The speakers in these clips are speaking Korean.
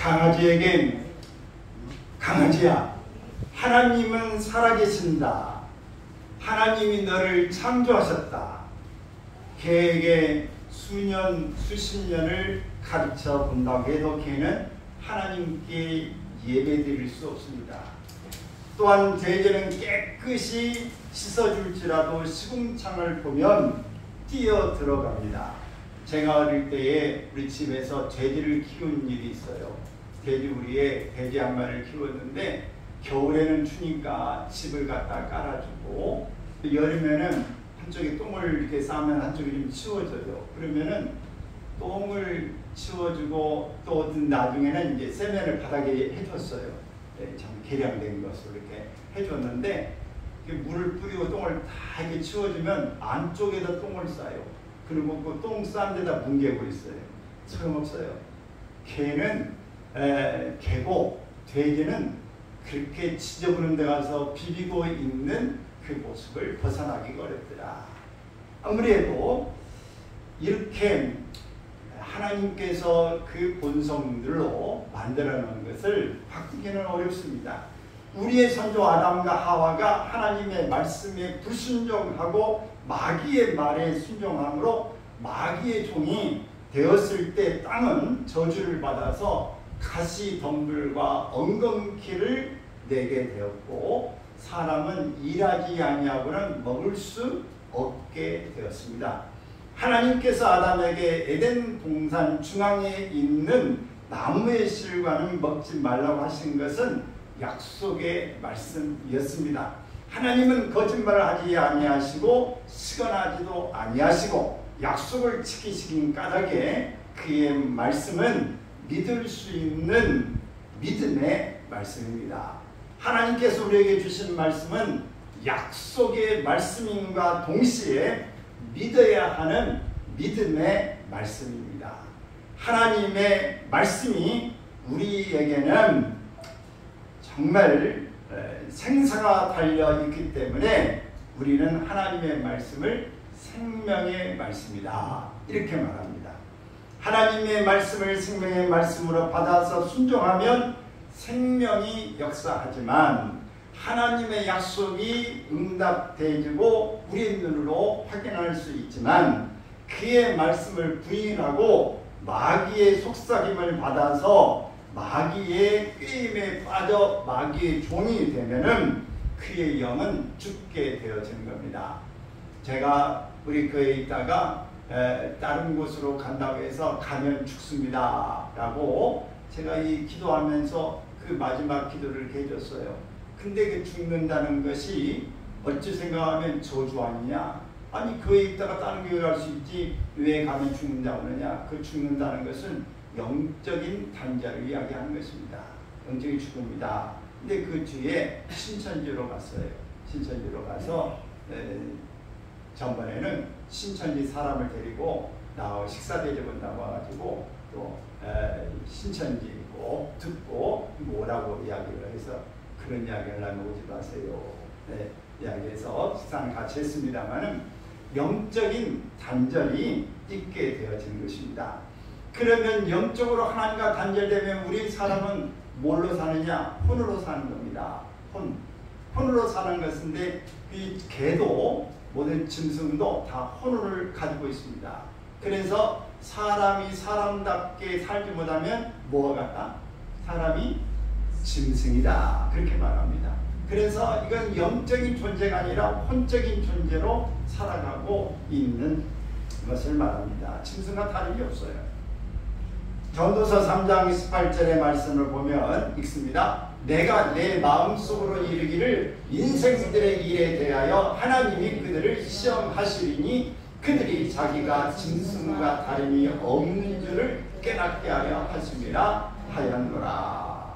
강아지에게 강아지야, 하나님은 살아계신다. 하나님이 너를 창조하셨다. 개에게 수년, 수십 년을 가르쳐 본다고 해도 개는 하나님께 예배드릴 수 없습니다. 또한 돼지는 깨끗이 씻어줄지라도 시궁창을 보면 뛰어 들어갑니다. 제가 어릴 때에 우리 집에서 돼지를 키운 일이 있어요. 돼지우리에 돼지 한 마리를 키웠는데 겨울에는 추니까 집을 갖다 깔아주고 여름에는 한쪽에 똥을 이렇게 싸면 한쪽이 좀 치워져요. 그러면은 똥을 치워주고 또 나중에는 이제 세면을 바닥에 해줬어요. 네, 참 개량된 것으로 이렇게 해줬는데 물을 뿌리고 똥을 다 이렇게 치워주면 안쪽에다 똥을 싸요. 그리고 그 똥 싼 데다 뭉개고 있어요. 소용없어요. 개는 개고 돼지는 그렇게 지저분한 데 가서 비비고 있는 그 모습을 벗어나기가 어렵더라. 아무래도 이렇게 하나님께서 그 본성들로 만들어 놓은 것을 바꾸기는 어렵습니다. 우리의 선조 아담과 하와가 하나님의 말씀에 불순종하고 마귀의 말에 순종함으로 마귀의 종이 되었을 때 땅은 저주를 받아서 가시 덤불과 엉겅퀴를 내게 되었고 사람은 일하지 아니하고는 먹을 수 없게 되었습니다. 하나님께서 아담에게 에덴 동산 중앙에 있는 나무의 실과는 먹지 말라고 하신 것은 약속의 말씀이었습니다. 하나님은 거짓말을 하지 아니하시고 시건하지도 아니하시고 약속을 지키시긴 까닭에 그의 말씀은 믿을 수 있는 믿음의 말씀입니다. 하나님께서 우리에게 주신 말씀은 약속의 말씀임과 동시에 믿어야 하는 믿음의 말씀입니다. 하나님의 말씀이 우리에게는 정말 생사가 달려있기 때문에 우리는 하나님의 말씀을 생명의 말씀이다 이렇게 말합니다. 하나님의 말씀을 생명의 말씀으로 받아서 순종하면 생명이 역사하지만 하나님의 약속이 응답되고 우리의 눈으로 확인할 수 있지만 그의 말씀을 부인하고 마귀의 속삭임을 받아서 마귀의 꾀임에 빠져 마귀의 종이 되면은 그의 영은 죽게 되어지는 겁니다. 제가 우리 교회에 있다가 다른 곳으로 간다고 해서 가면 죽습니다 라고 제가 이 기도하면서 그 마지막 기도를 해줬어요. 근데 그 죽는다는 것이 어찌 생각하면 저주 아니냐? 아니 교회에 있다가 다른 교회 갈 수 있지 왜 가면 죽는다고 하느냐? 그 죽는다는 것은 영적인 단절을 이야기하는 것입니다. 영적인 죽음이다. 근데 그 뒤에 신천지로 갔어요. 신천지로 가서 전번에는 신천지 사람을 데리고 나와 식사 대접을 나와가지고 또 신천지 꼭 듣고 뭐라고 이야기를 해서 그런 이야기를 나누지 마세요. 네, 이야기해서 식사를 같이 했습니다만은 영적인 단절이 있게 되어지는 것입니다. 그러면 영적으로 하나님과 단절되면 우리 사람은 뭘로 사느냐? 혼으로 사는 겁니다. 혼으로 사는 것인데 이 개도 모든 짐승도 다 혼을 가지고 있습니다. 그래서 사람이 사람답게 살지 못하면 뭐가 같다? 사람이 짐승이다. 그렇게 말합니다. 그래서 이건 영적인 존재가 아니라 혼적인 존재로 살아가고 있는 것을 말합니다. 짐승과 다름이 없어요. 전도서 3장 28절의 말씀을 보면 읽습니다. 내가 내 마음속으로 이르기를 인생들의 일에 대하여 하나님이 그들을 시험하시리니 그들이 자기가 짐승과 다름이 없는 줄을 깨닫게 하려 하심이라 하였노라.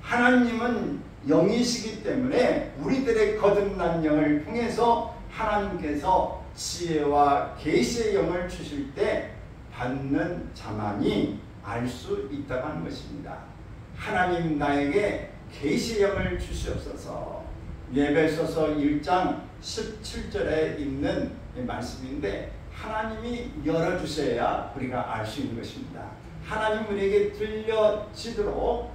하나님은 영이시기 때문에 우리들의 거듭난 영을 통해서 하나님께서 지혜와 계시의 영을 주실 때 받는 자만이 알 수 있다고 하는 것입니다. 하나님 나에게 계시의 영을 주시옵소서. 에베소서 1장 17절에 있는 말씀인데 하나님이 열어주셔야 우리가 알 수 있는 것입니다. 하나님 우리에게 들려지도록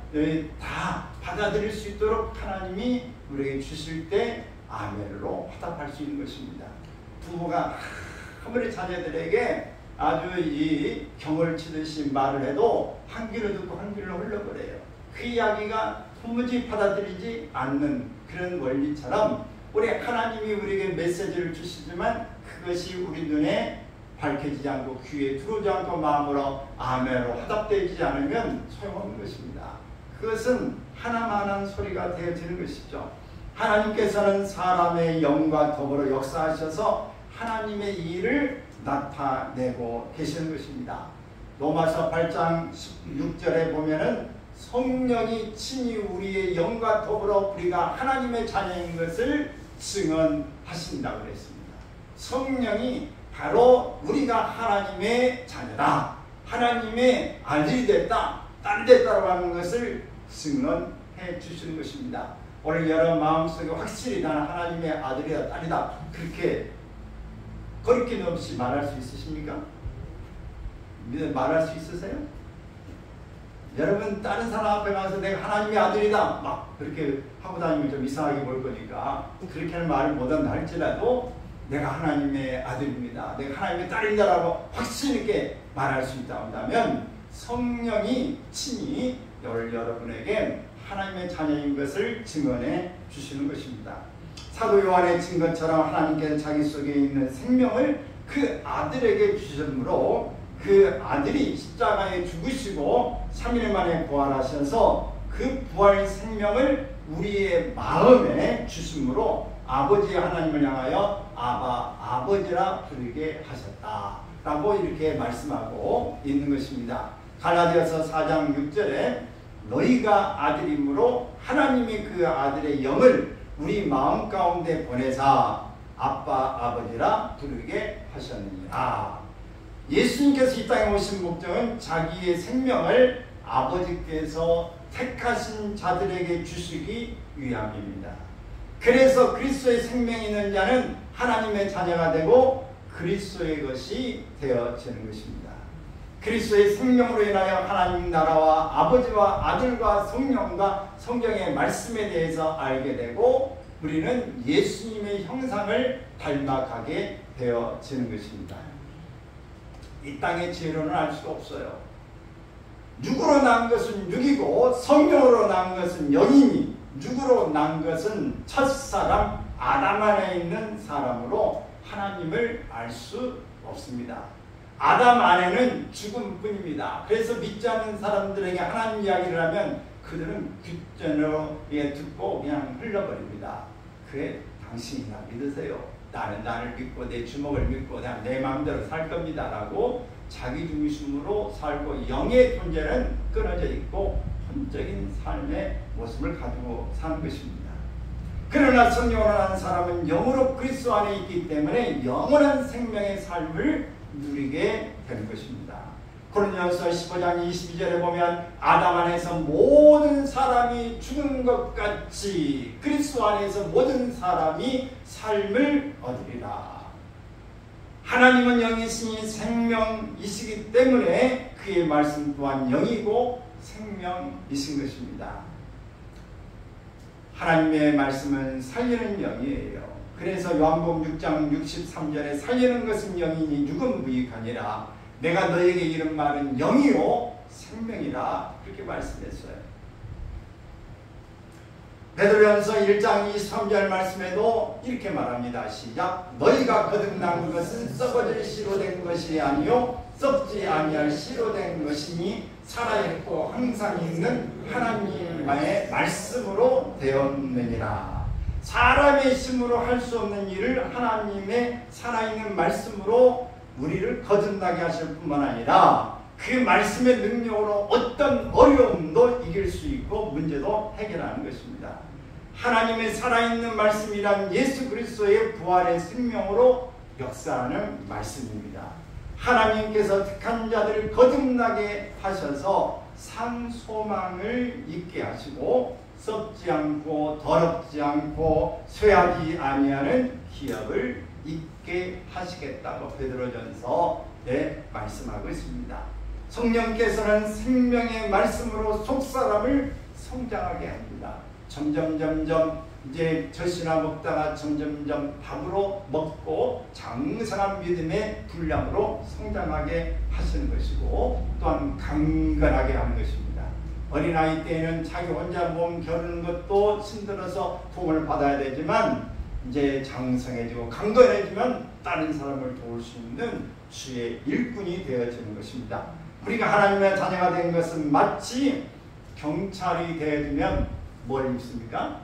다 받아들일 수 있도록 하나님이 우리에게 주실 때 아멘으로 화답할 수 있는 것입니다. 부모가 아무리 자녀들에게 아주 이 경을 치듯이 말을 해도 한 귀로 듣고 한 귀로 흘러버려요. 그 이야기가 도무지 받아들이지 않는 그런 원리처럼 우리 하나님이 우리에게 메시지를 주시지만 그것이 우리 눈에 밝혀지지 않고 귀에 들어오지 않고 마음으로 아멘으로 화답되지 않으면 소용없는 것입니다. 그것은 하나만한 소리가 되어지는 것이죠. 하나님께서는 사람의 영과 더불어 역사하셔서 하나님의 일을 나타내고 계시는 것입니다. 로마서 8장 16절에 보면은 성령이 친히 우리의 영과 더불어 우리가 하나님의 자녀인 것을 증언하신다고 그랬습니다. 성령이 바로 우리가 하나님의 자녀다, 하나님의 아들이 됐다, 딸이 됐다고 하는 것을 증언해 주시는 것입니다. 오늘 여러분 마음속에 확실히 나는 하나님의 아들이다, 딸이다 그렇게 거리낌 없이 말할 수 있으십니까? 말할 수 있으세요? 여러분 다른 사람 앞에 가서 내가 하나님의 아들이다 막 그렇게 하고 다니면 좀 이상하게 볼 거니까 그렇게 하는 말을 못한다 할지라도 내가 하나님의 아들입니다, 내가 하나님의 딸입니다 라고 확신 있게 말할 수 있다 한다면 성령이 친히 여러분에게 하나님의 자녀인 것을 증언해 주시는 것입니다. 사도 요한의 증거처럼 하나님께서 자기 속에 있는 생명을 그 아들에게 주셨으므로 그 아들이 십자가에 죽으시고 3일 만에 부활하셔서 그 부활 생명을 우리의 마음에 주심으로 아버지 하나님을 향하여 아버지라 부르게 하셨다라고 이렇게 말씀하고 있는 것입니다. 갈라디아서 4장 6절에 너희가 아들이므로 하나님이 그 아들의 영을 우리 마음 가운데 보내사 아빠 아버지라 부르게 하셨느니라. 예수님께서 이 땅에 오신 목적은 자기의 생명을 아버지께서 택하신 자들에게 주시기 위함입니다. 그래서 그리스도의 생명이 있는 자는 하나님의 자녀가 되고 그리스도의 것이 되어지는 것입니다. 그리스도의 생명으로 인하여 하나님 나라와 아버지와 아들과 성령과 성경의 말씀에 대해서 알게 되고 우리는 예수님의 형상을 닮아가게 되어지는 것입니다. 이 땅의 지혜로는 알 수가 없어요. 육으로 난 것은 육이고 성령으로 난 것은 영이니 육으로 난 것은 첫사람 아담 안에 있는 사람으로 하나님을 알 수 없습니다. 아담 안에는 죽음뿐입니다. 그래서 믿지 않는 사람들에게 하나님 이야기를 하면 그들은 귓전으로 듣고 그냥 흘러버립니다. 그래 당신이나 믿으세요. 나는 나를 믿고 내 주먹을 믿고 그냥 내 마음대로 살 겁니다 라고 자기 중심으로 살고 영의 존재는 끊어져 있고 혼적인 삶의 모습을 가지고 사는 것입니다. 그러나 성령으로 난 사람은 영으로 그리스도 안에 있기 때문에 영원한 생명의 삶을 누리게 되는 것입니다. 고린도전서 15장 22절에 보면 아담 안에서 모든 사람이 죽은 것 같이 그리스도 안에서 모든 사람이 삶을 얻으리라. 하나님은 영이시니 생명이시기 때문에 그의 말씀 또한 영이고 생명이신 것입니다. 하나님의 말씀은 살리는 영이에요. 그래서 요한복음 6장 63절에 살리는 것은 영이니 육은 무익하니라. 내가 너에게 이런 말은 영이요 생명이라 그렇게 말씀했어요. 베드로전서 1장 23절 말씀에도 이렇게 말합니다. 시작. 너희가 거듭난 것은 썩어질 씨로 된 것이 아니요 썩지 아니할 씨로 된 것이니 살아있고 항상 있는 하나님의 말씀으로 되었느니라. 사람의 힘으로 할 수 없는 일을 하나님의 살아있는 말씀으로 우리를 거듭나게 하실 뿐만 아니라 그 말씀의 능력으로 어떤 어려움도 이길 수 있고 문제도 해결하는 것입니다. 하나님의 살아있는 말씀이란 예수 그리스도의 부활의 생명으로 역사하는 말씀입니다. 하나님께서 택한 자들을 거듭나게 하셔서 산 소망을 있게 하시고 썩지 않고 더럽지 않고 쇠하지 아니하는 기업을 있게 하시겠다고 베드로전서에 말씀하고 있습니다. 성령께서는 생명의 말씀으로 속사람을 성장하게 합니다. 점점 이제 젖이나 먹다가 점점 밥으로 먹고 장성한 믿음의 분량으로 성장하게 하시는 것이고, 또한 강건하게 하는 것입니다. 어린아이 때에는 자기 혼자 몸 겨루는 것도 힘들어서 도움을 받아야 되지만, 이제 장성해지고 강건해지면 다른 사람을 도울 수 있는 주의 일꾼이 되어지는 것입니다. 우리가 하나님의 자녀가 된 것은 마치 경찰이 되어지면 뭘 입습니까?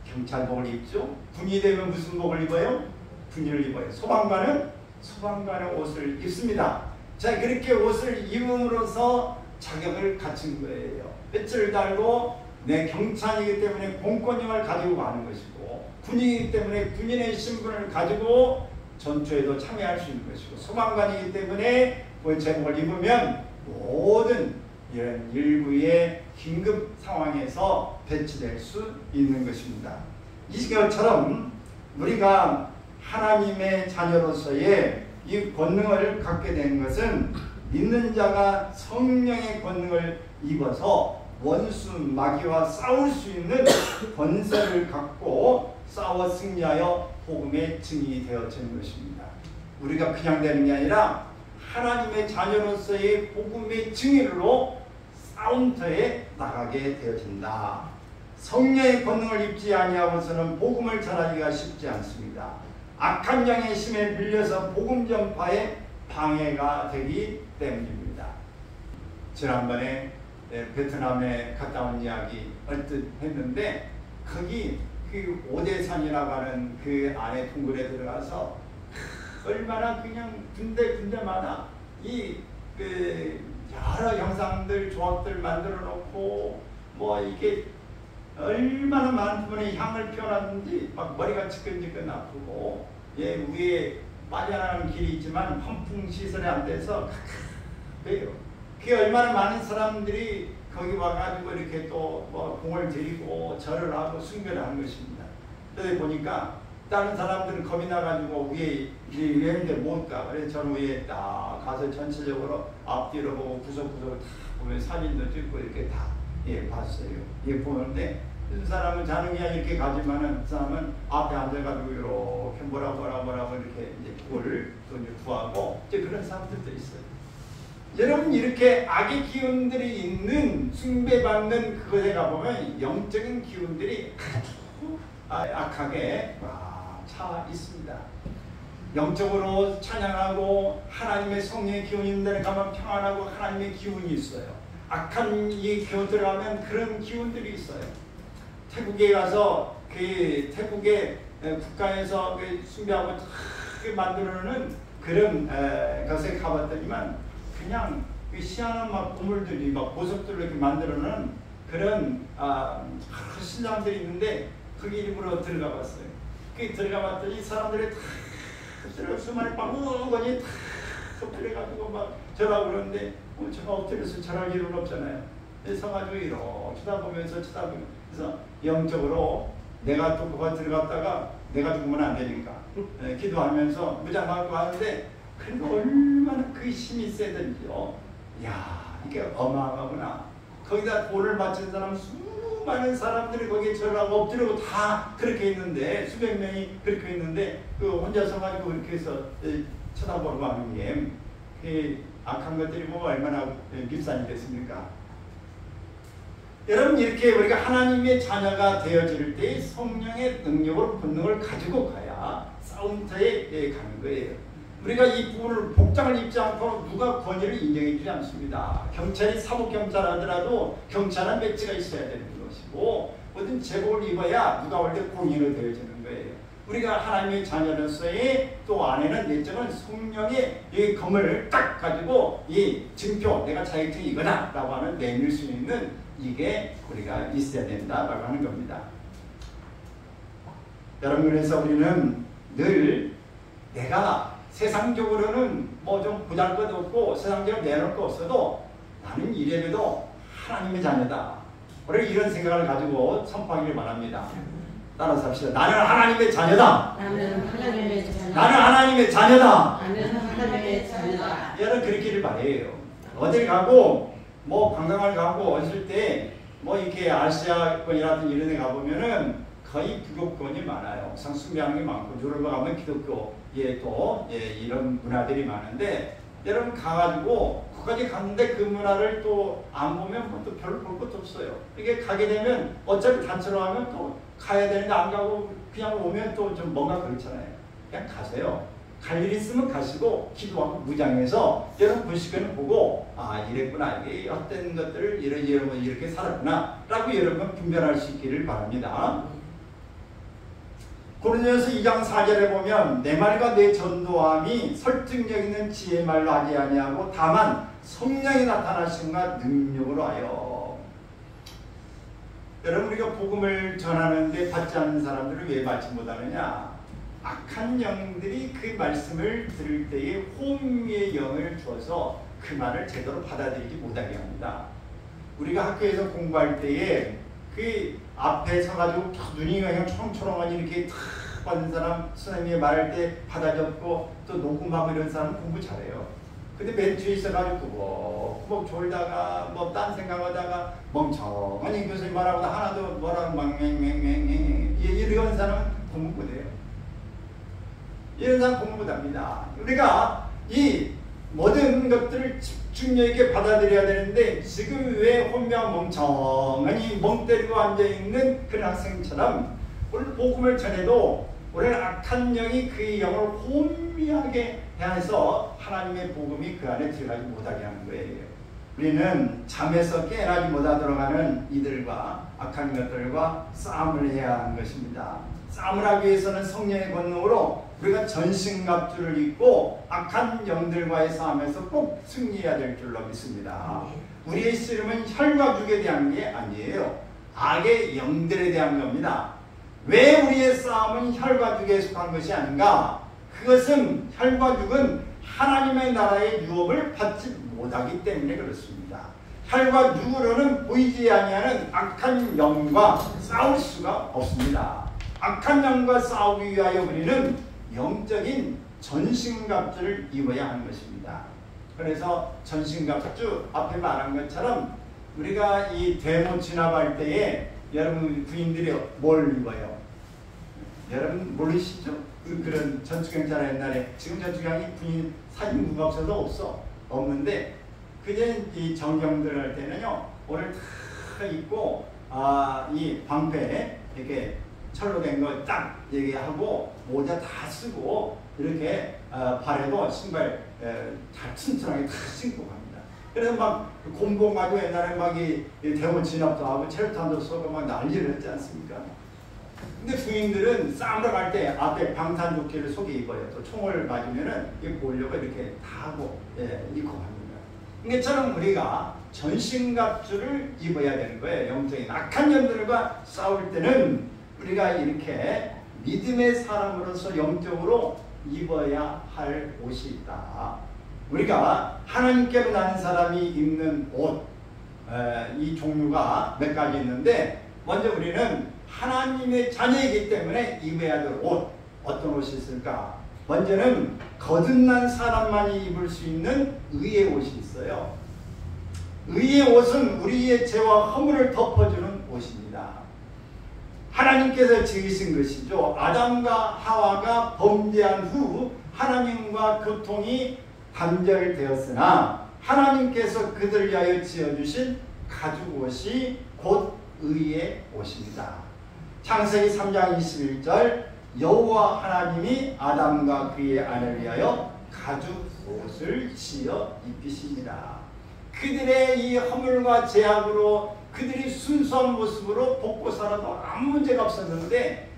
경찰복을 입죠. 군인이 되면 무슨 복을 입어요? 군인을 입어요. 소방관은 소방관의 옷을 입습니다. 자, 그렇게 옷을 입음으로써 자격을 갖춘 거예요. 배지를 달고 내 경찰이기 때문에 공권력을 가지고 가는 것이고, 군인이기 때문에 군인의 신분을 가지고 전투에도 참여할 수 있는 것이고, 소방관이기 때문에 제복을 입으면 모든 이런 일부의 긴급 상황에서 배치될 수 있는 것입니다. 이것처럼 우리가 하나님의 자녀로서의 이 권능을 갖게 된 것은 믿는 자가 성령의 권능을 입어서 원수 마귀와 싸울 수 있는 권세를 갖고 싸워 승리하여 복음의 증인이 되어지는 것입니다. 우리가 그냥 되는 게 아니라 하나님의 자녀로서의 복음의 증인으로 싸움터에 나가게 되어진다. 성령의 권능을 입지 아니하고서는 복음을 전하기가 쉽지 않습니다. 악한 영의 힘에 밀려서 복음 전파에 방해가 되기 때문입니다. 지난번에 베트남에 갔다 온 이야기 얼뜻 했는데, 거기 그 오대산이라고 하는 그 안에 동굴에 들어가서 얼마나 그냥 군데마다 여러 형상들, 조합들 만들어 놓고, 뭐 이게 얼마나 많은 분의 향을 피워놨는지 막 머리가 지끈지끈 아프고, 위에 빠져나가는 길이 있지만 환풍 시설이 안 돼서 왜요? 그게 얼마나 많은 사람들이 거기 와가지고 이렇게 또 뭐 공을 들이고 절을 하고 숭배를 하는 것입니다. 그래서 보니까 다른 사람들은 겁이 나가지고 위에 있는데 못 가. 그래서 저는 위에 딱 가서 전체적으로 앞뒤로 보고 구석구석을 다 보면 사진도 찍고 이렇게 다 봤어요. 보는데 그 사람은 자는 게 이렇게 가지만은 그 사람은 앞에 앉아가지고 이렇게 뭐라 이렇게 이제 그거를 또 이제 구하고 이제 그런 사람들도 있어요. 여러분, 이렇게 악의 기운들이 있는 숭배받는 그것에 가보면 영적인 기운들이 아주 악하게 차 있습니다. 영적으로 찬양하고 하나님의 성령의 기운이 있는 데에 가면 평안하고 하나님의 기운이 있어요. 악한 이 기운들 가면 그런 기운들이 있어요. 태국에 가서 그 태국의 국가에서 그 숭배하고 크게 만들어놓는 그런 것에 가봤더니만 그냥 그 희한한 막 보물들이 막 보석들로 이렇게 만들어놓은 그런 신장들이 있는데 거기 일부러 들어가 봤어요. 거기 들어가 봤더니 사람들이 다 들어가 수많은 빵우거니 다 엎드려가지고 막 절하고 그러는데 제가 엎드려서 절할 일은 없잖아요. 서가지고 이렇게 쳐다보면서 영적으로 내가 또 그거 들어갔다가 내가 죽으면 안 되니까 기도하면서 무장하고 하는데 그러니까 얼마나 그 힘이 세든지요. 야, 이게 어마어마하구나. 거기다 돈을 바친 사람 수많은 사람들이 거기에 절하고 엎드리고 다 그렇게 있는데, 수백 명이 그렇게 있는데 그 혼자 서가지고 그렇게 해서 쳐다보고 하는 게 그 악한 것들이 뭐 얼마나 비싼 일이겠습니까? 여러분, 이렇게 우리가 하나님의 자녀가 되어질 때 성령의 능력으로 본능을 가지고 가야 싸움터에 가는 거예요. 우리가 이 부분을 복장을 입지 않고 누가 권위를 인정해주지 않습니다. 경찰이 사법경찰 하더라도 경찰은 배지가 있어야 되는 것이고, 모든 제복을 입어야 누가 올 때 공인으로 되어지는 거예요. 우리가 하나님의 자녀로서의 또 안에는 내적은 성령의 이 검을 딱 가지고 이 증표, 내가 자격증이 이거다 라고 하는 내밀 수 있는 이게 우리가 있어야 된다라고 하는 겁니다. 여러분, 그래서 우리는 늘 내가 세상적으로는 뭐 좀 보잘것없고 세상적으로 내놓을 거 없어도 나는 이래봬도 하나님의 자녀다. 우리 이런 생각을 가지고 선포하기를 바랍니다. 따라서 합시다. 나는 하나님의 자녀다. 나는 하나님의 자녀다. 나는 하나님의 자녀다. 나는 하나님의 자녀다. 여러분, 그렇기를 바래요. 어딜 가고 뭐 관광을 가고 있을 때 뭐 이렇게 아시아권이라든지 이런 데 가보면은 거의 부교권이 많아요. 상 숭배하는 게 많고 유럽에 가면 기독교에 또 이런 문화들이 많은데 여러분 가가지고 거기까지 갔는데 그 문화를 또 안 보면 뭐 또 별로 볼 것도 없어요. 이게 가게 되면 어차피 단체로 하면 또 가야 되는데 안 가고 그냥 오면 또 좀 뭔가 그렇잖아요. 그냥 가세요. 갈 일 있으면 가시고 기도하고 무장해서 여러분 보시기는 보고 아 이랬구나 이게 헛된 것들을 이렇게 살았구나 라고 여러분 분별할 수 있기를 바랍니다. 고린도전서 2장 4절에 보면 내 말과 내 전도함이 설득력 있는 지혜의 말로 하지 아니하고 다만 성령이 나타나심과 능력으로 하여. 여러분 우리가 복음을 전하는데 받지 않는 사람들을 왜 받지 못하느냐? 악한 영들이 그 말씀을 들을 때에 호미의 영을 주어서 그 말을 제대로 받아들이지 못하게 합니다. 우리가 학교에서 공부할 때에 그 앞에 서가지고 눈이 그냥 초롱초롱하니 이렇게 탁 받는 사람 선생님이 말할 때 받아 적고 또 녹음하고 이런 사람은 공부 잘해요. 근데 맨 뒤에 있어가지고 뭐 졸다가 뭐 딴 생각하다가 멍청하니 교수님 말하고 하나도 뭐라고 막 맹맹맹맹 이런 사람은 공부 못해요. 이런 사람 공부 못합니다. 우리가 이 모든 것들을 집중력 있게 받아들여야 되는데 지금 왜 혼명 멍청하니 멍 때리고 앉아있는 그런 학생처럼 오늘 복음을 전해도 오늘 악한 영이 그의 영을 혼미하게 해서 하나님의 복음이 그 안에 들어가지 못하게 하는 거예요. 우리는 잠에서 깨어나지 못하도록 하는 이들과 악한 것들과 싸움을 해야 하는 것입니다. 싸움을 하기 위해서는 성령의 권능으로 우리가 전신갑주를 입고 악한 영들과의 싸움에서 꼭 승리해야 될 줄로 믿습니다. 우리의 씨름은 혈과 육에 대한 게 아니에요. 악의 영들에 대한 겁니다. 왜 우리의 싸움은 혈과 육에 속한 것이 아닌가? 그것은 혈과 육은 하나님의 나라의 유업을 받지 못하기 때문에 그렇습니다. 혈과 육으로는 보이지 아니하는 악한 영과 싸울 수가 없습니다. 악한 영과 싸우기 위하여 우리는 영적인 전신갑주를 입어야 하는 것입니다. 그래서 전신갑주 앞에 말한 것처럼 우리가 이 대모 진압할 때에 여러분 부인들이 뭘 입어요? 여러분 모르시죠? 그런 전투경찰 옛날에 지금 전투경이 군인 사진부가 없어서 없는데 그전 이 정경들 할 때는요 오늘 다 입고 이 방패에 이렇게 철로 된 거 딱 얘기하고 모자 다 쓰고 이렇게 발에도 신발 다 튼튼하게 다 신고 갑니다. 그래서 막 곰봉 가지고 옛날에 막 이 대원 진압도 하고 체류탄도 쏘고 막 난리를 했지 않습니까? 근데 부인들은 싸움을 갈 때 앞에 방탄조끼를 속에 입어요. 또 총을 맞으면은 이거 보려고 이렇게 다 하고 입고 갑니다. 이처럼 우리가 전신갑주를 입어야 되는 거예요. 영적인 악한 영들과 싸울 때는 우리가 이렇게 믿음의 사람으로서 영적으로 입어야 할 옷이 있다. 우리가 하나님께로 나는 사람이 입는 옷, 이 종류가 몇 가지 있는데 먼저 우리는 하나님의 자녀이기 때문에 입어야 될 옷, 어떤 옷이 있을까? 먼저는 거듭난 사람만이 입을 수 있는 의의 옷이 있어요. 의의 옷은 우리의 죄와 허물을 덮어주는 옷입니다. 하나님께서 지으신 것이죠. 아담과 하와가 범죄한 후 하나님과 교통이 단절되었으나 하나님께서 그들을 위하여 지어주신 가죽옷이 곧 의의 옷입니다. 창세기 3장 21절 여호와 하나님이 아담과 그의 아내를 위하여 가죽옷을 지어 입히시니라. 그들의 이 허물과 죄악으로 그들이 순수한 모습으로 벗고 살아도 아무 문제가 없었는데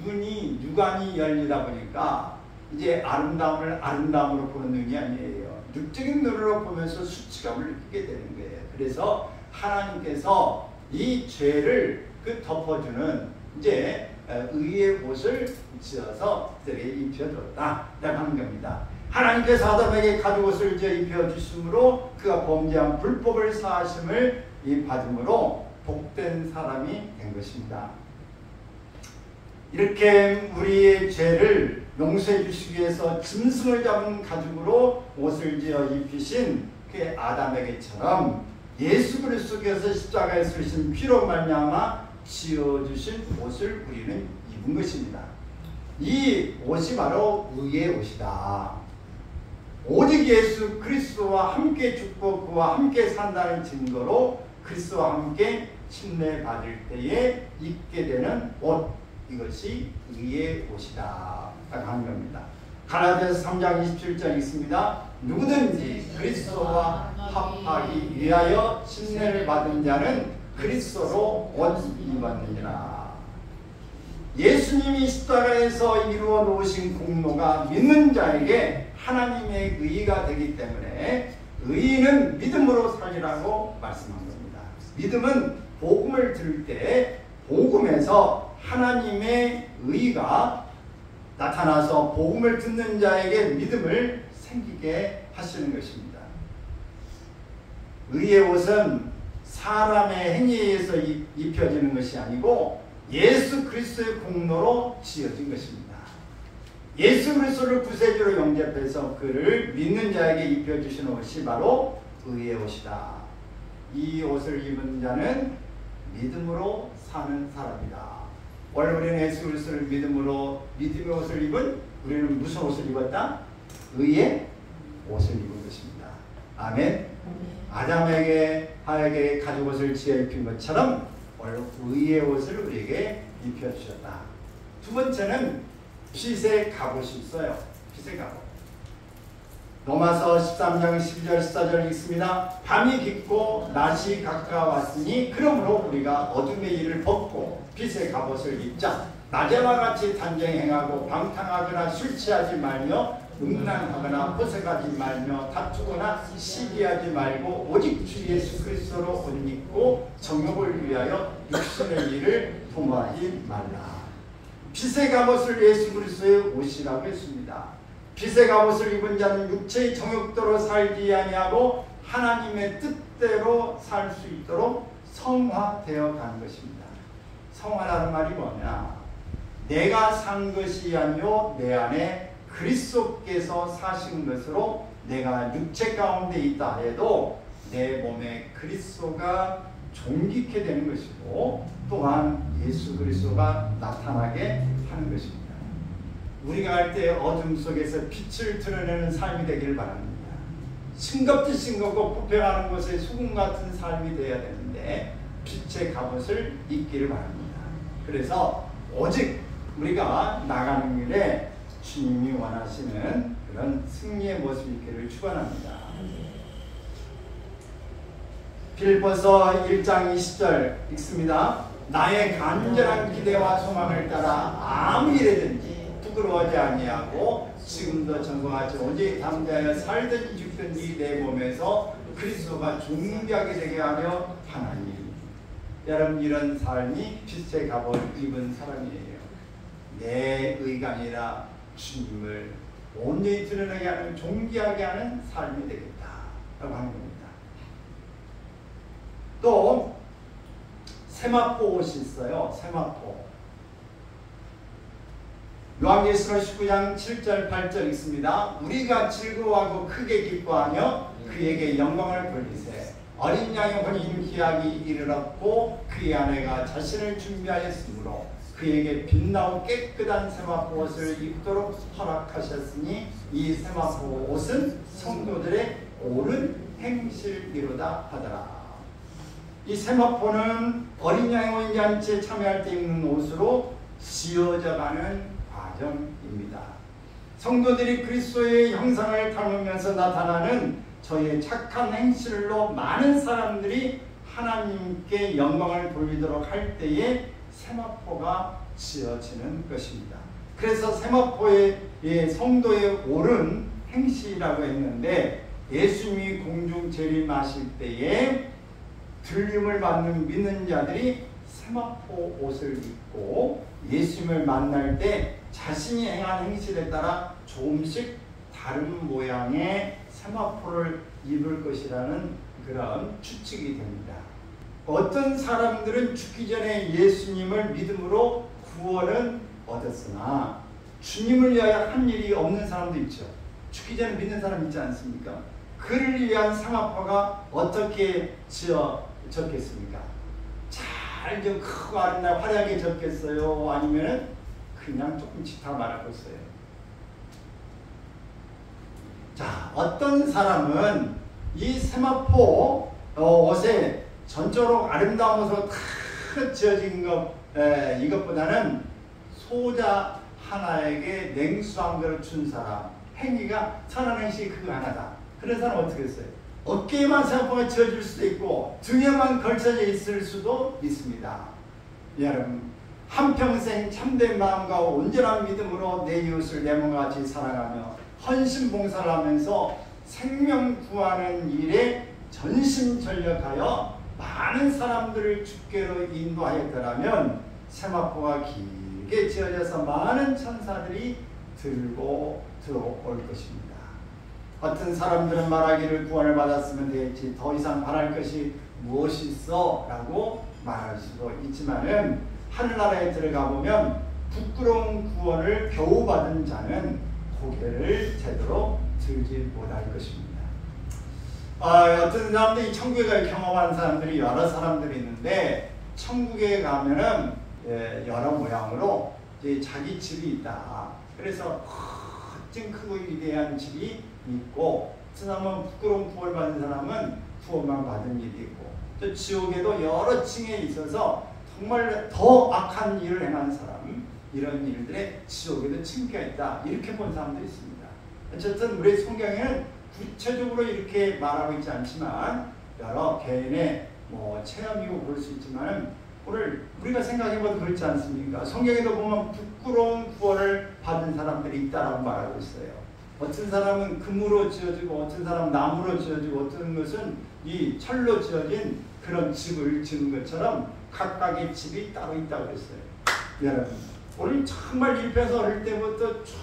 눈이 육안이 열리다 보니까 이제 아름다움을 아름다움으로 보는 눈이 아니에요. 육적인 눈으로 보면서 수치감을 느끼게 되는 거예요. 그래서 하나님께서 이 죄를 덮어주는 이제 의의 옷을 지어서 그들에게 입혀줬다 하는 겁니다. 하나님께서 아담에게 가죽옷을 지어 입혀주심으로 그가 범죄한 불법을 사하심을 받음으로 복된 사람이 된 것입니다. 이렇게 우리의 죄를 용서해 주시기 위해서 짐승을 잡은 가죽으로 옷을 지어 입히신 그 아담에게처럼 예수 그리스도께서 십자가에 쓰신 피로 말미암아 지어주신 옷을 우리는 입은 것입니다. 이 옷이 바로 의의 옷이다. 오직 예수 그리스도와 함께 죽고 그와 함께 산다는 증거로 그리스도와 함께 침례받을 때에 입게 되는 옷, 이것이 의의 옷이다 하는 겁니다. 갈라디아서 3장 27절 있습니다. 누구든지 그리스도와 합하기 위하여 침례를 받은 자는 그리스도로 옷 입었느니라. 예수님이 십자가에서 이루어 놓으신 공로가 믿는 자에게 하나님의 의의가 되기 때문에 의의는 믿음으로 살리라고 말씀한 겁니다. 믿음은 복음을 들을 때 복음에서 하나님의 의의가 나타나서 복음을 듣는 자에게 믿음을 생기게 하시는 것입니다. 의의 옷은 사람의 행위에 의해서 입혀지는 것이 아니고 예수 그리스도의 공로로 지어진 것입니다. 예수 그리스도를 구세주로 영접해서 그를 믿는 자에게 입혀주시는 옷이 바로 의의 옷이다. 이 옷을 입은 자는 믿음으로 사는 사람이다. 원래 우리는 예수 그리스도를 믿음으로 믿음의 옷을 입은 우리는 무슨 옷을 입었다? 의의 옷을 입은 것입니다. 아멘. 아담에게 하에게 가죽옷을 지어 입힌 것처럼 원래 의의 옷을 우리에게 입혀주셨다. 두 번째는 빛의 갑옷이 있어요. 빛의 갑옷. 로마서 13장 12절 14절 읽습니다. 밤이 깊고 낮이 가까웠으니 그러므로 우리가 어둠의 일을 벗고 빛의 갑옷을 입자. 낮에와 같이 단정 행하고 방탕하거나 술 취하지 말며 음란하거나 호색하지 말며 다투거나 시기하지 말고 오직 주 예수 그리스도로 옷 입고 정욕을 위하여 육신의 일을 도모하지 말라. 빛의 갑옷을 예수 그리스도의 옷이라고 했습니다. 빛의 갑옷을 입은 자는 육체의 정욕대로 살지 아니하고 하나님의 뜻대로 살 수 있도록 성화되어 가는 것입니다. 성화라는 말이 뭐냐? 내가 산 것이 아니요 내 안에 그리스도께서 사신 것으로 내가 육체 가운데 있다 해도 내 몸에 그리스도가 존귀케 되는 것이고 또한 예수 그리스도가 나타나게 하는 것입니다. 우리가 할 때 어둠 속에서 빛을 드러내는 삶이 되기를 바랍니다. 싱겁듯 싱겁고 부패하는 곳에 수금 같은 삶이 되어야 되는데 빛의 갑옷을 입기를 바랍니다. 그래서 오직 우리가 나가는 길에 주님이 원하시는 그런 승리의 모습이 있기를 축원합니다. 빌립보서 1장 20절 읽습니다. 나의 간절한 기대와 소망을 따라 아무 일에든지 부끄러워하지 아니하고 지금도 전공하지 오직 담대하여 살든지 죽든지 내 몸에서 그리스도가 존귀하게 되게 하려 하나니. 여러분 이런 삶이 빛의 갑옷을 입은 사람이에요. 내 의가 아니라 주님을 온전히 드러나게 하는 존귀하게 하는 삶이 되겠다라고 하는 겁니다. 또 세마포 옷이 있어요. 세마포. 요한계시록 19장 7절 8절 있습니다. 우리가 즐거워하고 크게 기뻐하며 그에게 영광을 돌리세. 어린 양의 혼인 기약이 이르렀고 그의 아내가 자신을 준비하였으므로 그에게 빛나고 깨끗한 세마포 옷을 입도록 허락하셨으니 이 세마포 옷은 성도들의 옳은 행실이로다 하더라. 이 세마포는 어린 양의 혼인 잔치에 참여할 때 입는 옷으로 지어져가는 과정입니다. 성도들이 그리스도의 형상을 닮으면서 나타나는 저희의 착한 행실로 많은 사람들이 하나님께 영광을 돌리도록 할 때에 세마포가 지어지는 것입니다. 그래서 세마포의 성도의 옳은 행실이라고 했는데 예수님이 공중 재림하실 때에 들림을 받는 믿는 자들이 세마포 옷을 입고 예수님을 만날 때 자신이 행한 행실에 따라 조금씩 다른 모양의 세마포를 입을 것이라는 그런 추측이 됩니다. 어떤 사람들은 죽기 전에 예수님을 믿음으로 구원을 얻었으나 주님을 위하여 한 일이 없는 사람도 있죠. 죽기 전에 믿는 사람 있지 않습니까? 그를 위한 세마포가 어떻게 지어졌겠습니까? 잘 좀 크고 아름다고 화려하게 졌겠어요? 아니면 그냥 조금 지타 말하고 있어요? 자, 어떤 사람은 이 세마포 옷에 전적으로 아름다운 옷으로 탁 지어진 이것보다는 소자 하나에게 냉수 한 그릇 준 사람, 행위가 선한 행실이 그거 하나다. 그런 사람 어떻게 했어요? 어깨에만 세마포가 지어질 수도 있고 등에만 걸쳐져 있을 수도 있습니다. 여러분, 한평생 참된 마음과 온전한 믿음으로 내 이웃을 내 몸과 같이 사랑하며 헌신봉사를 하면서 생명 구하는 일에 전심전력하여 많은 사람들을 주께로 인도하였더라면 세마포가 길게 지어져서 많은 천사들이 들고 들어올 것입니다. 어떤 사람들은 말하기를 구원을 받았으면 되겠지, 더 이상 바랄 것이 무엇이 있어? 라고 말할 수도 있지만은 하늘나라에 들어가 보면 부끄러운 구원을 겨우 받은 자는 고개를 제대로 들지 못할 것입니다. 어떤 사람들이 천국에 갈 경험한 사람들이 여러 사람들이 있는데, 천국에 가면은 여러 모양으로 이제 자기 집이 있다. 그래서 훨씬 크고 위대한 집이 있고, 그 사람은 부끄러운 구원을 받은 사람은 구원만 받은 일이 있고, 또 지옥에도 여러 층에 있어서 정말 더 악한 일을 행한 사람, 이런 일들에 지옥에도 층계가 있다. 이렇게 본 사람도 있습니다. 어쨌든 우리 성경에는 구체적으로 이렇게 말하고 있지 않지만 여러 개인의 체험이고 볼 수 있지만, 오늘 우리가 생각해봐도 그렇지 않습니까? 성경에도 보면 부끄러운 구원을 받은 사람들이 있다라고 말하고 있어요. 어떤 사람은 금으로 지어지고, 어떤 사람은 나무로 지어지고, 어떤 것은 이 철로 지어진 그런 집을 지은 것처럼 각각의 집이 따로 있다고 그랬어요. 여러분, 우리 정말 입에서 어릴 때부터 쭉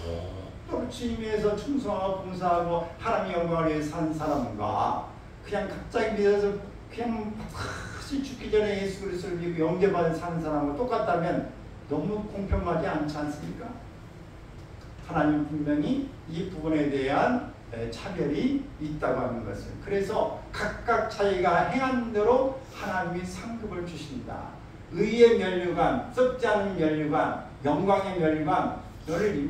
주님에서 충성하고 봉사하고 하나님의 영광을 위해 산 사람과 그냥 갑자기 믿어서 그냥 다시 죽기 전에 예수 그리스도를 믿고 영접받은 사는 사람과 똑같다면 너무 공평하지 않지 않습니까? 하나님 분명히 이 부분에 대한 차별이 있다고 하는 것을, 그래서 각각 자기가 행한 대로 하나님이 상급을 주신다. 의의 면류관, 썩지 않은 면류관, 영광의 면류관, 너를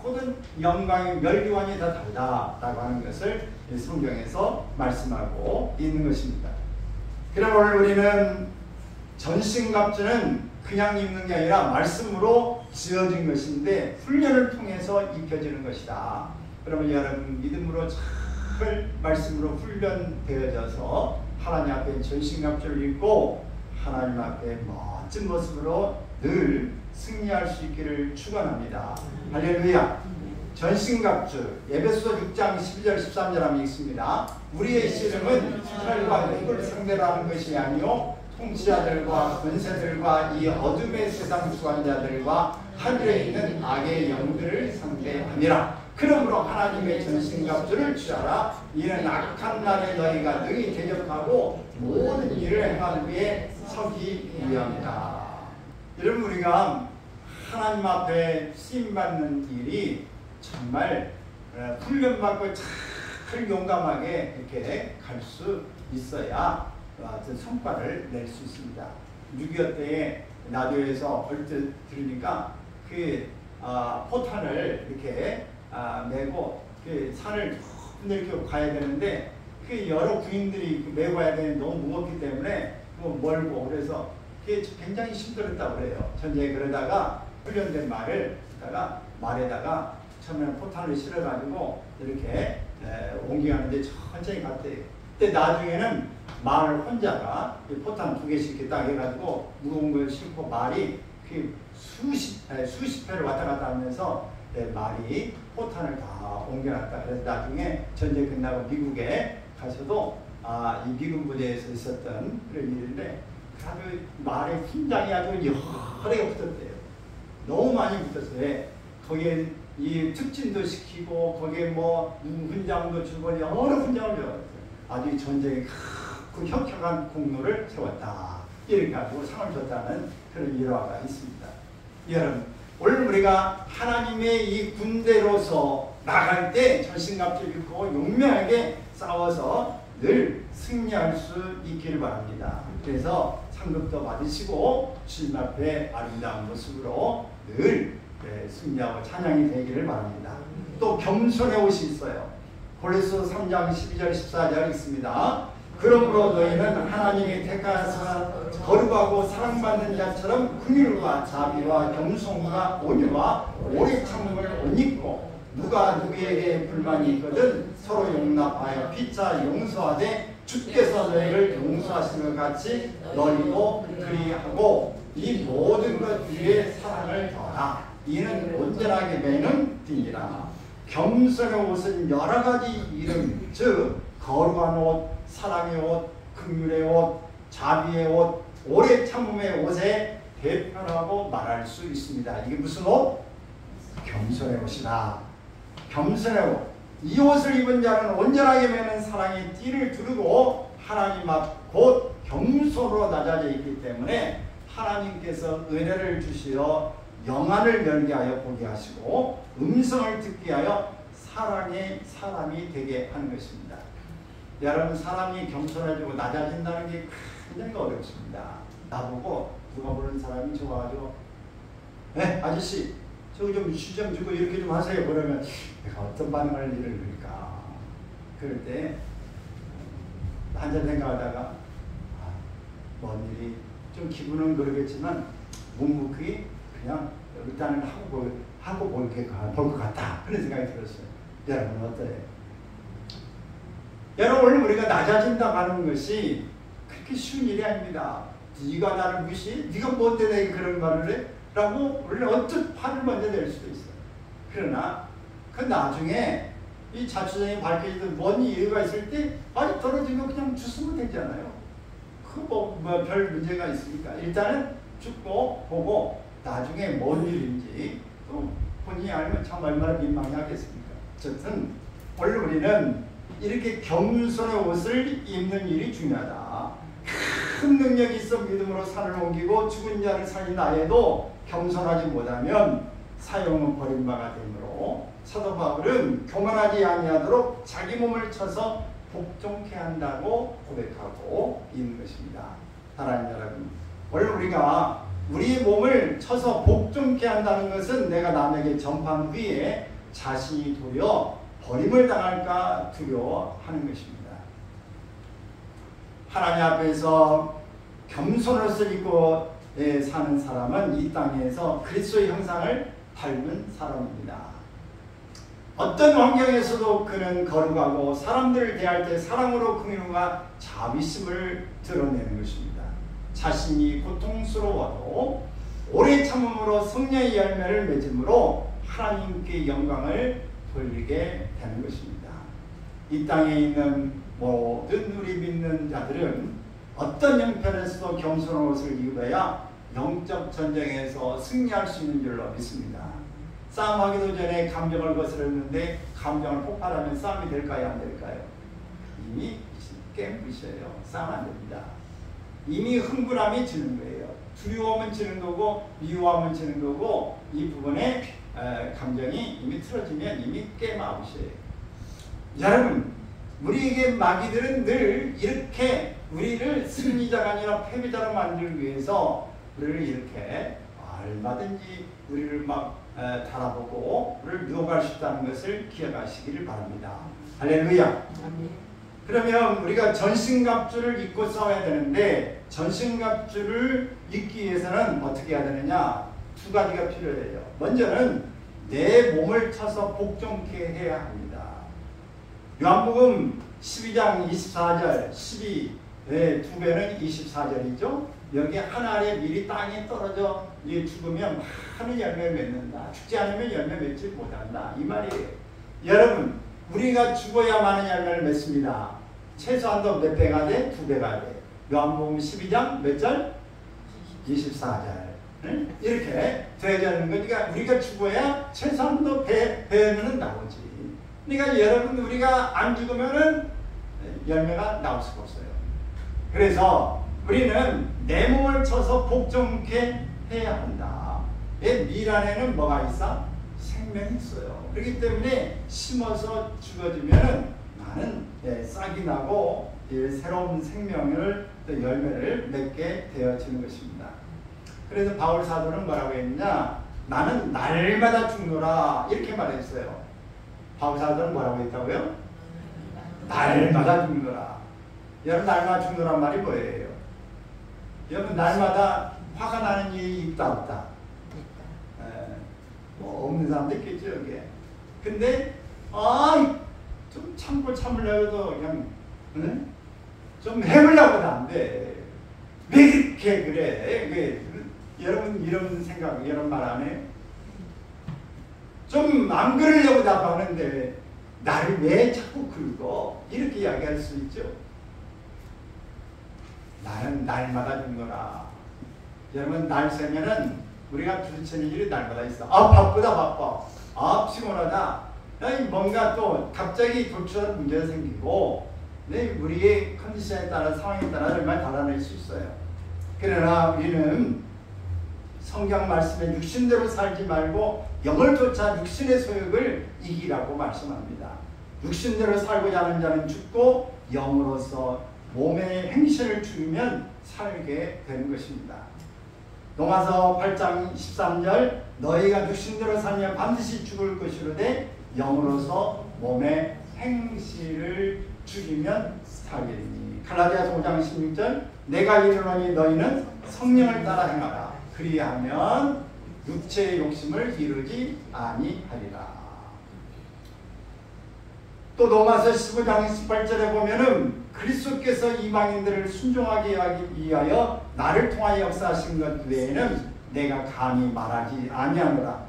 모든 영광의 면류관이 다 다르다라고 하는 것을 성경에서 말씀하고 있는 것입니다. 그럼 오늘 우리는 전신갑주는 그냥 입는 게 아니라 말씀으로 지어진 것인데 훈련을 통해서 입혀지는 것이다. 그러면 여러분, 믿음으로 잘 말씀으로 훈련되어져서 하나님 앞에 전신갑주를 입고 하나님 앞에 멋진 모습으로 늘 승리할 수 있기를 축원합니다. 할렐루야. 전신갑주, 에베소서 6장 12절 13절 하면 읽습니다. 우리의 씨름은 혈과 육을 상대로 하는 것이 아니요 통치자들과 권세들과 이 어둠의 세상 주관자들과 하늘에 있는 악의 영들을 상대함이라. 그러므로 하나님의 전신갑주를 취하라. 이는 악한 날에 너희가 능히 대적하고 모든 일을 행하기 위해 서기 위함이다. 여러분, 우리가 하나님 앞에 쓰임받는 일이 정말 훈련받고 잘 용감하게 이렇게 갈 수 있어야 어떤 성과를 낼 수 있습니다. 6.25 때에 라디오에서 얼핏 들으니까 그 포탄을 이렇게 메고 그 산을 이렇게 가야 되는데, 그 여러 군인들이 메고 가야 되는데 너무 무겁기 때문에 멀고, 그래서 그게 굉장히 힘들었다고 그래요. 전쟁에. 그러다가 훈련된 말에다가 처음에는 포탄을 실어가지고 이렇게 옮겨가는데 천천히 갔대요. 근데 나중에는 말 혼자가 포탄 2개씩 이렇게 딱 해가지고 무거운 걸 싣고 말이 그 수십 회를 왔다 갔다 하면서 말이 포탄을 다 옮겨놨다. 그래서 나중에 전쟁 끝나고 미국에 가서도 이 미군 부대에서 있었던 그런 일인데, 아주 말의 훈장이 아주 여러 개 붙었대요. 너무 많이 붙었어요. 거기에 이 특진도 시키고, 거기에 훈장도 주고 여러 훈장을 줘요. 아주 전쟁에 그 혁혁한 공로를 세웠다. 이렇게 가지고 상을 줬다는 그런 일화가 있습니다. 여러분, 오늘 우리가 하나님의 이 군대로서 나갈 때 전신갑주를 입고 용맹하게 싸워서 늘 승리할 수 있기를 바랍니다. 그래서 상급도 받으시고 주님 앞에 아름다운 모습으로 늘 승리하고 찬양이 되기를 바랍니다. 또 겸손의 옷이 있어요. 고린도서 3장 12절 14절 있습니다. 그러므로 너희는 하나님이 택하사 거룩하고 사랑받는 자처럼 긍휼과 자비와 겸손과 온유와 오래 참음을 옷 입고 누가 누구에게 불만이 있거든 서로 용납하여 피차 용서하되 주께서 너희를 용서하신 것 같이 너희도 그리하고 이 모든 것 위에 사랑을 더하라. 이는 온전하게 매는 띠니라. 겸손의 옷은 여러 가지 이름, 즉 거룩한 옷, 사랑의 옷, 긍휼의 옷, 자비의 옷, 오래 참음의 옷에 대표라고 말할 수 있습니다. 이게 무슨 옷? 겸손의 옷이다. 겸손의 옷. 이 옷을 입은 자는 온전하게 매는 사랑의 띠를 두르고 하나님 앞 곧 겸손으로 낮아져 있기 때문에 하나님께서 은혜를 주시어 영안을 열게 하여 보게 하시고 음성을 듣게 하여 사랑의 사람이 되게 하는 것입니다. 여러분, 사람이 겸손해지고 낮아진다는 게 굉장히 어렵습니다. 나보고 누가 보는 사람이 좋아가지고 아저씨 저기 좀 시 좀 주고 이렇게 좀 하세요. 그러면 내가 어떤 반응을 이럴까? 그럴 때 한참 생각하다가 뭔 일이 좀 기분은 그러겠지만 묵묵히 그냥 일단은 하고 볼 것 같다. 그런 생각이 들었어요. 여러분 어때요? 여러분, 우리가 낮아진다 하는 것이 그렇게 쉬운 일이 아닙니다. 네가 나를 무시해? 네가 뭔데 내가 그런 말을 해? 라고 우리는 언뜻 화를 먼저 낼 수도 있어요. 그러나 그 나중에 이 자초정이 밝혀지든 뭔 이유가 있을 때 아니 떨어진 거 그냥 주스면 되잖아요. 그 별 문제가 있습니까? 일단은 죽고 보고 나중에 뭔 일인지 또 본인이 알면 참 얼마나 민망해 하겠습니까? 어쨌든 원래 우리는 이렇게 겸손의 옷을 입는 일이 중요하다. 큰 능력이 있어 믿음으로 산을 옮기고 죽은 자를 살린다 해도 겸손하지 못하면 사형은 버림바가 되므로 사도 바울은 교만하지 아니하도록 자기 몸을 쳐서 복종케 한다고 고백하고 있는 것입니다. 사랑하는 여러분, 원래 우리가 우리 몸을 쳐서 복종케 한다는 것은 내가 남에게 전파한 후에 자신이 도려 버림을 당할까 두려워하는 것입니다. 하나님 앞에서 겸손을 입고 사는 사람은 이 땅에서 그리스도의 형상을 닮은 사람입니다. 어떤 환경에서도 그는 거룩하고 사람들을 대할 때 사랑으로 긍휼과 자비심을 드러내는 것입니다. 자신이 고통스러워도 오래 참음으로 성령의 열매를 맺음으로 하나님께 영광을 돌리게 되는 것입니다. 이 땅에 있는 모든 우리 믿는 자들은 어떤 형편에서도 겸손한 옷을 입어야 영적 전쟁에서 승리할 수 있는 줄로 믿습니다. 싸움하기도 전에 감정을 거스르는데 감정을 폭발하면 싸움이 될까요? 안 될까요? 이미 깨무셔요. 싸움 안 됩니다. 이미 흥분함이 지는 거예요. 두려움은 지는 거고 미워함은 지는 거고 이 부분에 감정이 이미 틀어지면 이미 깨마우셔요. 여러분, 우리에게 마귀들은 늘 이렇게 우리를 승리자가 아니라 패배자로 만들기 위해서 우리를 이렇게 얼마든지 우리를 막 달아보고 우리를 유혹할 수 있다는 것을 기억하시기를 바랍니다. 할렐루야. 그러면 우리가 전신갑주를 입고 싸워야 되는데 전신갑주를 입기 위해서는 어떻게 해야 되느냐? 두 가지가 필요해요. 먼저는 내 몸을 쳐서 복종케 해야 합니다. 요한복음 12장 24절 12두 배는 24절이죠. 여기 하늘에 미리 땅에 떨어져 죽으면 많은 열매를 맺는다. 죽지 않으면 열매 맺지 못한다. 이 말이에요. 여러분, 우리가 죽어야 많은 열매를 맺습니다. 최소한도 몇 배가 돼? 2배가 돼. 요한복음 12장 몇 절? 24절. 이렇게 되자는 거니까 우리가 죽어야 최소한도 배는 나오지. 그러니까 여러분, 우리가 안 죽으면은 열매가 나올 수가 없어요. 그래서 우리는 내 몸을 쳐서 복종케 해야 한다. 밀 안에는 뭐가 있어? 생명이 있어요. 그렇기 때문에 심어서 죽어지면 나는 싹이 나고 새로운 생명을 또 열매를 맺게 되어지는 것입니다. 그래서 바울 사도는 뭐라고 했냐? 나는 날마다 죽노라 이렇게 말했어요. 바울 사도는 뭐라고 했다고요? 날마다 죽노라. 여러분 날마다 죽노란 말이 뭐예요? 여러분 날마다 화가 나는 일이 있다 없다? 뭐 없는 사람도 있겠죠 여기에. 근데 좀 참으려고도 그냥 좀 해보려고도 안 돼. 왜 이렇게 그래? 왜? 여러분 이런 생각, 이런 말 안 해요? 좀 안 그러려고 다 하는데 나를 왜 자꾸 긁어? 이렇게 이야기할 수 있죠. 나는 날마다 죽노라. 여러분 날 새면은 우리가 부딪히는 일이 날마다 있어. 바쁘다 바빠. 피곤하다. 뭔가 또 갑자기 돌출한 문제가 생기고 우리의 컨디션에 따라 상황에 따라 정말 달라낼 수 있어요. 그러나 우리는 성경 말씀에 육신대로 살지 말고 영을 쫓아 육신의 소욕을 이기라고 말씀합니다. 육신대로 살고자 하는 자는 죽고 영으로서 몸의 행실을 죽이면 살게 되는 것입니다. 로마서 8장 13절 너희가 육신대로 살면 반드시 죽을 것이로되 영으로서 몸의 행실을 죽이면 살리니. 갈라디아서 5장 16절 내가 이르노니 너희는 성령을 따라 행하라. 그리하면 육체의 욕심을 이루지 아니하리라. 또 로마서 15장 18절에 보면은 그리스도께서 이방인들을 순종하게 하기 위하여 나를 통하여 역사하신 것 외에는 내가 감히 말하지 아니하노라.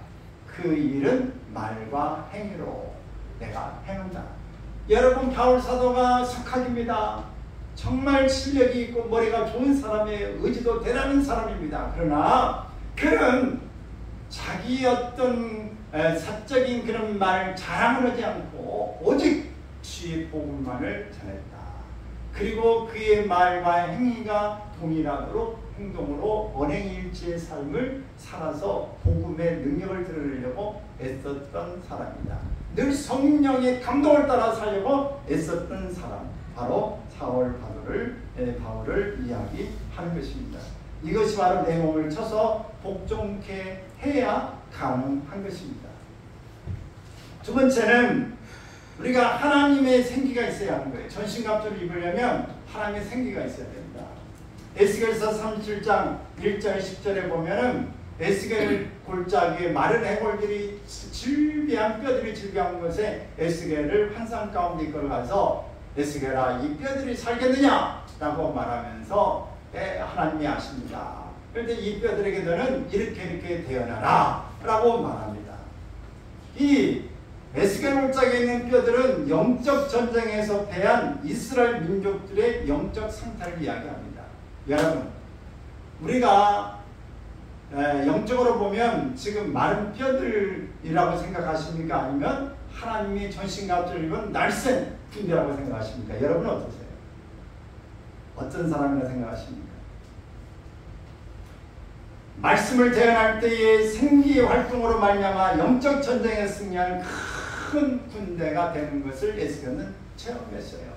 그 일은 말과 행위로 내가 행한다. 여러분 바울 사도가 석학입니다. 정말 실력이 있고 머리가 좋은 사람의 의지도 대단한 사람입니다. 그러나 그는 자기 어떤 사적인 그런 말 자랑을 하지 않고 오직 주의 복음만을 전했다. 그리고 그의 말과 행위가 동일하도록 행동으로 언행일치의 삶을 살아서 복음의 능력을 드러내려고 애썼던 사람이다. 늘 성령의 감동을 따라 살려고 애썼던 사람, 바로 사울 바울을 이야기하는 것입니다. 이것이 바로 내 몸을 쳐서 복종케 해야 가능한 것입니다. 두 번째는 우리가 하나님의 생기가 있어야 하는 거예요. 전신갑주를 입으려면 하나님의 생기가 있어야 됩니다. 에스겔서 37장 1절 10절에 보면은 에스겔 골짜기에 마른 해골들이 질비한 뼈들이 질비한 것에 에스겔을 환상 가운데 이끌어가서 에스겔아 이 뼈들이 살겠느냐? 라고 말하면서 하나님이 아십니다. 그런데 이 뼈들에게 너는 이렇게 되어나라 라고 말합니다. 이 에스겔 골짜기에 있는 뼈들은 영적 전쟁에서 패한 이스라엘 민족들의 영적 상태를 이야기합니다. 여러분 우리가 영적으로 보면 지금 마른 뼈들이라고 생각하십니까? 아니면 하나님이 전신갑주를 입은 날쌘 군대라고 생각하십니까? 여러분 어떠세요? 어떤 사람이라 생각하십니까? 말씀을 대언할 때의 생기의 활동으로 말미암아 영적 전쟁에 승리하는 큰 군대가 되는 것을 에스겔은 체험했어요.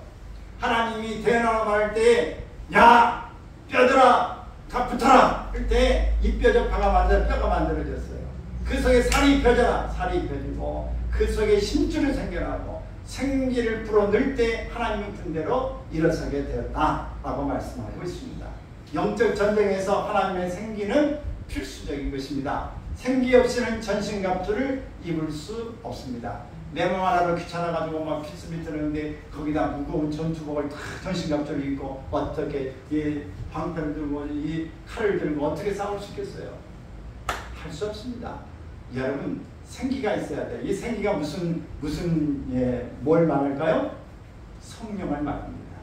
하나님이 대언하고 말할 때 야 뼈들아 다 붙어라 할 때 이 뼈저 뼈가 만들어졌어요. 그 속에 살이 펴져라 살이 펴지고 그 속에 힘줄이 생겨나고 생기를 불어넣을 때 하나님의 군대로 일어서게 되었다라고 말씀하고 있습니다. 영적 전쟁에서 하나님의 생기는 필수적인 것입니다. 생기 없이는 전신갑주를 입을 수 없습니다. 내 몸 하나로 귀찮아가지고 막 필수비 뜨는데 거기다 무거운 전투복을 다 전신갑주를 입고 어떻게 이 방패를 들고 이 칼을 들고 어떻게 싸울 수 있겠어요? 할 수 없습니다. 여러분 생기가 있어야 돼요. 이 생기가 뭘 말할까요? 성령을 말합니다.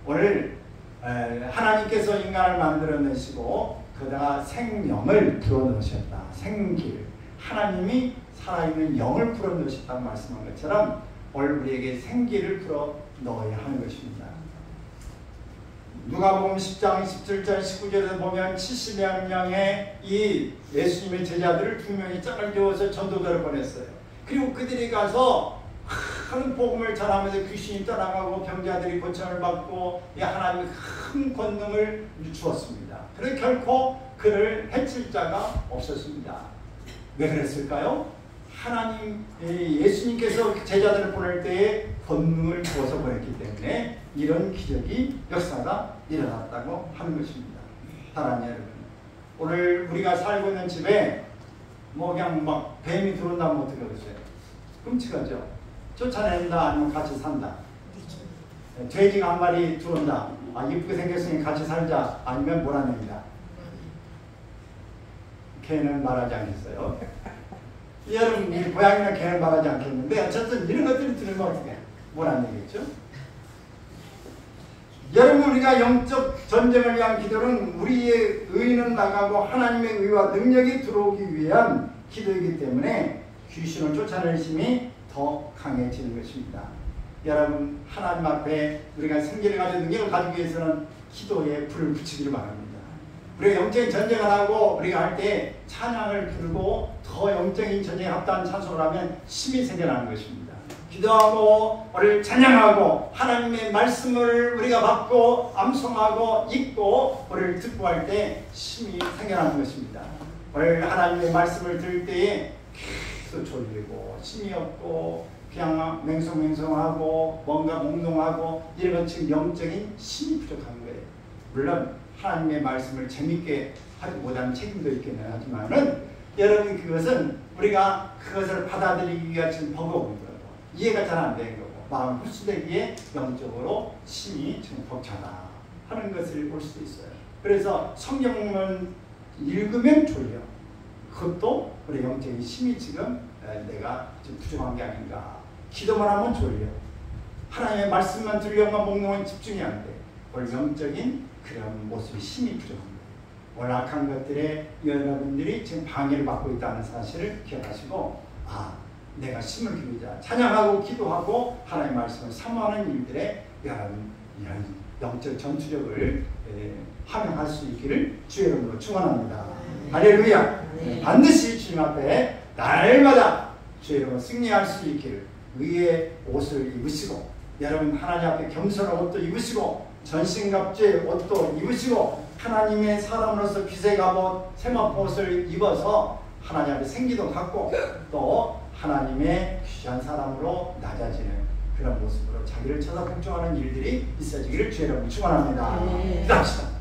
오늘 하나님께서 인간을 만들어내시고 거기다가 생명을 불어넣으셨다. 생기를 하나님이 살아있는 영을 불어넣으셨다고 말씀한 것처럼 오늘 우리에게 생기를 불어넣어야 하는 것입니다. 누가복음 10장 17절 19절에 보면 70여 명의 이 예수님의 제자들을 2명이 짝을 지어서 전도자를 보냈어요. 그리고 그들이 가서 큰 복음을 전하면서 귀신이 떠나가고 병자들이 고침을 받고 하나님의 큰 권능을 주었습니다. 그런데 결코 그를 해칠 자가 없었습니다. 왜 그랬을까요? 하나님 예수님께서 제자들을 보낼 때에 권능을 주어서 보냈기 때문에 이런 기적이 역사가 일어났다고 하는 것입니다. 사랑하는 여러분, 오늘 우리가 살고 있는 집에 뭐 그냥 막 뱀이 들어온다면 어떻게 하겠어요? 끔찍하죠. 쫓아낸다 아니면 같이 산다. 돼지가 한 마리 들어온다. 이쁘게 생겼으니 같이 살자. 아니면 몰아냅니다. 걔는 말하지 않겠어요. 여러분 고양이나 걔는 말하지 않겠는데 어쨌든 이런 것들이 들으면 어떻게 몰아내겠죠. 여러분 우리가 영적 전쟁을 위한 기도는 우리의 의는 나가고 하나님의 의와 능력이 들어오기 위한 기도이기 때문에 귀신을 쫓아내는 힘이 더 강해지는 것입니다. 여러분 하나님 앞에 우리가 생기를 가지고 능력을 가지기 위해서는 기도에 불을 붙이기를 바랍니다. 우리가 영적인 전쟁을 하고 우리가 할 때 찬양을 부르고 더 영적인 전쟁에 합당한 찬송을 하면 힘이 생겨나는 것입니다. 기도하고 우리를 찬양하고 하나님의 말씀을 우리가 받고 암송하고 읽고 우리를 듣고 할 때 힘이 생겨나는 것입니다. 오늘 하나님의 말씀을 들을 때에 계속 졸리고 힘이 없고 그냥 맹성맹성하고 뭔가 몽롱하고 이런 건 지금 영적인 힘이 부족한 거예요. 물론 하나님의 말씀을 재밌게 하지 못하는 책임도 있겠는 하지만은 여러분 그것은 우리가 그것을 받아들이기 위한 지금 버거운 거고 이해가 잘 안 되는 거고 마음 흡수되기에 영적으로 심히 지금 벅차다 하는 것을 볼 수도 있어요. 그래서 성경을 읽으면 졸려. 그것도 우리 영적인 힘이 지금 내가 지금 부족한 게 아닌가. 기도만 하면 졸려. 하나님의 말씀만 들으려면 몽롱한 집중이 안 돼. 오늘 영적인 그런 모습이 힘이 부족합니다. 오늘 악한 것들에 여러분들이 지금 방해를 받고 있다는 사실을 기억하시고 내가 힘을 기르자 찬양하고 기도하고 하나님의 말씀을 사모하는 일들에 이런 영적 전투력을 함양할 수 있기를 주의 이름으로 축원합니다. 할렐루야. 반드시 주님 앞에 날마다 주의 이름으로 승리할 수 있기를 의의 옷을 입으시고 여러분 하나님 앞에 겸손한 옷도 입으시고 전신갑주의 옷도 입으시고 하나님의 사람으로서 빛의 갑옷 세마포옷을 입어서 하나님 앞에 생기도 갖고 또 하나님의 귀한 사람으로 낮아지는 그런 모습으로 자기를 찾아 복종하는 일들이 있어지기를 주의 이름으로 축원합니다. 기도합시다.